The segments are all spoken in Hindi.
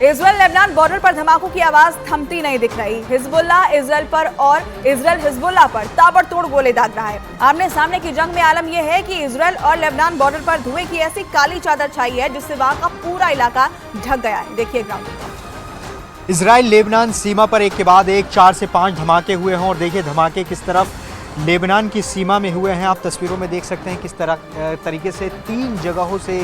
इजराइल लेबनान बॉर्डर पर धमाकों की आवाज थमती नहीं दिख रही। हिजबुल्लाह इजराइल पर और इजराइल हिजबुल्लाह पर ताबड़तोड़ गोले दाग रहा है। आमने सामने की जंग में आलम यह है कि इजराइल और लेबनान बॉर्डर पर धुएं की ऐसी काली चादर छाई है जिससे वहां का पूरा इलाका ढक गया है। देखिए ग्राउंड रिपोर्ट। इजराइल लेबनान सीमा पर एक के बाद एक 4 से 5 धमाके हुए हैं और देखिए धमाके किस तरफ लेबनान की सीमा में हुए हैं। आप तस्वीरों में देख सकते हैं किस तरीके से 3 जगहों से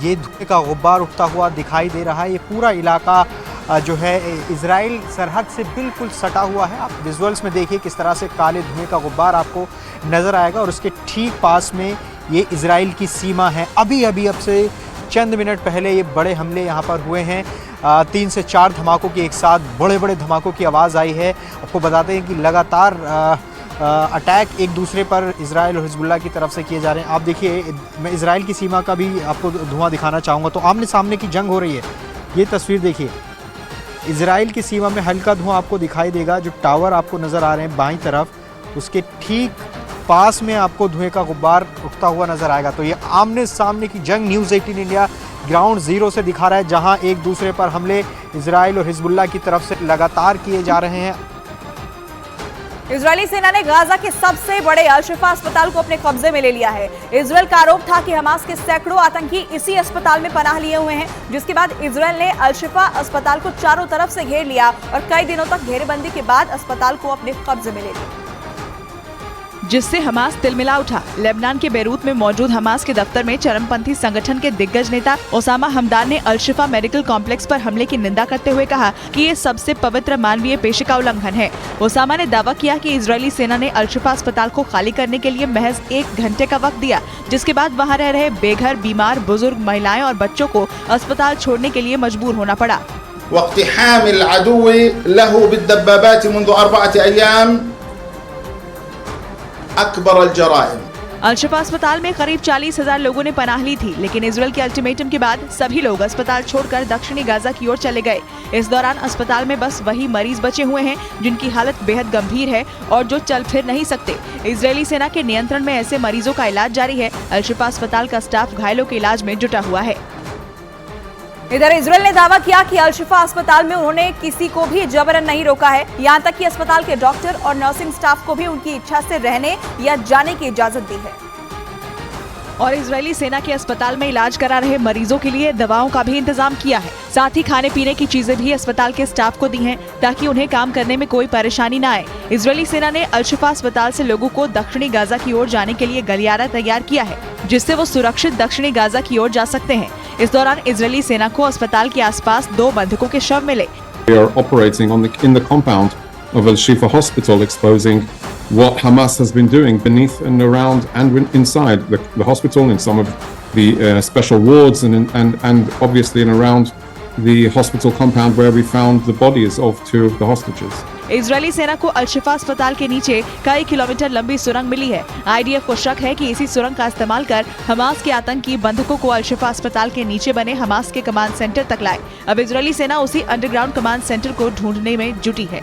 ये धुएं का गुब्बार उठता हुआ दिखाई दे रहा है। ये पूरा इलाका जो है इजराइल सरहद से बिल्कुल सटा हुआ है। आप विजुअल्स में देखिए किस तरह से काले धुएं का गुब्बार आपको नज़र आएगा और उसके ठीक पास में ये इजराइल की सीमा है। अब से चंद मिनट पहले ये बड़े हमले यहाँ पर हुए हैं। 3 से 4 धमाकों की एक साथ बड़े धमाकों की आवाज़ आई है। आपको बताते हैं कि लगातार अटैक एक दूसरे पर इजराइल और हिजबुल्लाह की तरफ से किए जा रहे हैं। आप देखिए मैं इजराइल की सीमा का भी आपको धुआं दिखाना चाहूँगा। तो आमने सामने की जंग हो रही है। ये तस्वीर देखिए, इजराइल की सीमा में हल्का धुआं आपको दिखाई देगा। जो टावर आपको नज़र आ रहे हैं बाईं तरफ, उसके ठीक पास में आपको धुएं का गुब्बार उठता हुआ नज़र आएगा। तो ये आमने सामने की जंग न्यूज़ 18 इंडिया ग्राउंड ज़ीरो से दिखा रहा है, जहाँ एक दूसरे पर हमले इजराइल और हिजबुल्लाह की तरफ से लगातार किए जा रहे हैं। इजरायली सेना ने गाजा के सबसे बड़े अल-शिफा अस्पताल को अपने कब्जे में ले लिया है। इजराइल का आरोप था कि हमास के सैकड़ों आतंकी इसी अस्पताल में पनाह लिए हुए हैं, जिसके बाद इजराइल ने अल-शिफा अस्पताल को चारों तरफ से घेर लिया और कई दिनों तक घेरेबंदी के बाद अस्पताल को अपने कब्जे में ले लिया, जिससे हमास तिलमिला उठा। लेबनान के बेरूत में मौजूद हमास के दफ्तर में चरमपंथी संगठन के दिग्गज नेता ओसामा हमदान ने अल-शिफा मेडिकल कॉम्प्लेक्स पर हमले की निंदा करते हुए कहा कि ये सबसे पवित्र मानवीय पेशे का उल्लंघन है। ओसामा ने दावा किया कि इजरायली सेना ने अल-शिफा अस्पताल को खाली करने के लिए महज 1 घंटे का वक्त दिया, जिसके बाद वहाँ रह रहे बेघर, बीमार, बुजुर्ग, महिलाएं और बच्चों को अस्पताल छोड़ने के लिए मजबूर होना पड़ा। अल-शिफा अस्पताल में करीब 40,000 लोगों ने पनाह ली थी, लेकिन इजराइल के अल्टीमेटम के बाद सभी लोग अस्पताल छोड़कर दक्षिणी गाजा की ओर चले गए। इस दौरान अस्पताल में बस वही मरीज बचे हुए हैं जिनकी हालत बेहद गंभीर है और जो चल फिर नहीं सकते। इजरायली सेना के नियंत्रण में ऐसे मरीजों का इलाज जारी है। अल-शिफा अस्पताल का स्टाफ घायलों के इलाज में जुटा हुआ है। इधर इजराइल ने दावा किया कि अल-शिफा अस्पताल में उन्होंने किसी को भी जबरन नहीं रोका है। यहाँ तक कि अस्पताल के डॉक्टर और नर्सिंग स्टाफ को भी उनकी इच्छा से रहने या जाने की इजाजत दी है। और इजरायली सेना के अस्पताल में इलाज करा रहे मरीजों के लिए दवाओं का भी इंतजाम किया है। साथ ही खाने पीने की चीजें भी अस्पताल के स्टाफ को दी हैं, ताकि उन्हें काम करने में कोई परेशानी न आए। इजरायली सेना ने अल-शिफा अस्पताल से लोगों को दक्षिणी गाजा की ओर जाने के लिए गलियारा तैयार किया है, जिससे वो सुरक्षित दक्षिणी गाजा की ओर जा सकते हैं। इस दौरान इजरायली सेना को अस्पताल के आसपास 2 बंधकों के शव मिले। We are operating in the compound of Al-Shifa Hospital, exposing what Hamas has been doing beneath and around and inside the hospital, in some of the special wards, and obviously in around the hospital compound where we found the bodies of 2 of the hostages. Israeli सेना को अल-शिफा अस्पताल के नीचे कई किलोमीटर लंबी सुरंग मिली है। IDF को शक है कि इसी सुरंग का इस्तेमाल कर हमास के आतंकी बंधकों को अल-शिफा अस्पताल के नीचे बने हमास के कमांड सेंटर तक लाए। अब इजरायली सेना उसी अंडरग्राउंड कमांड सेंटर को ढूंढने में जुटी है।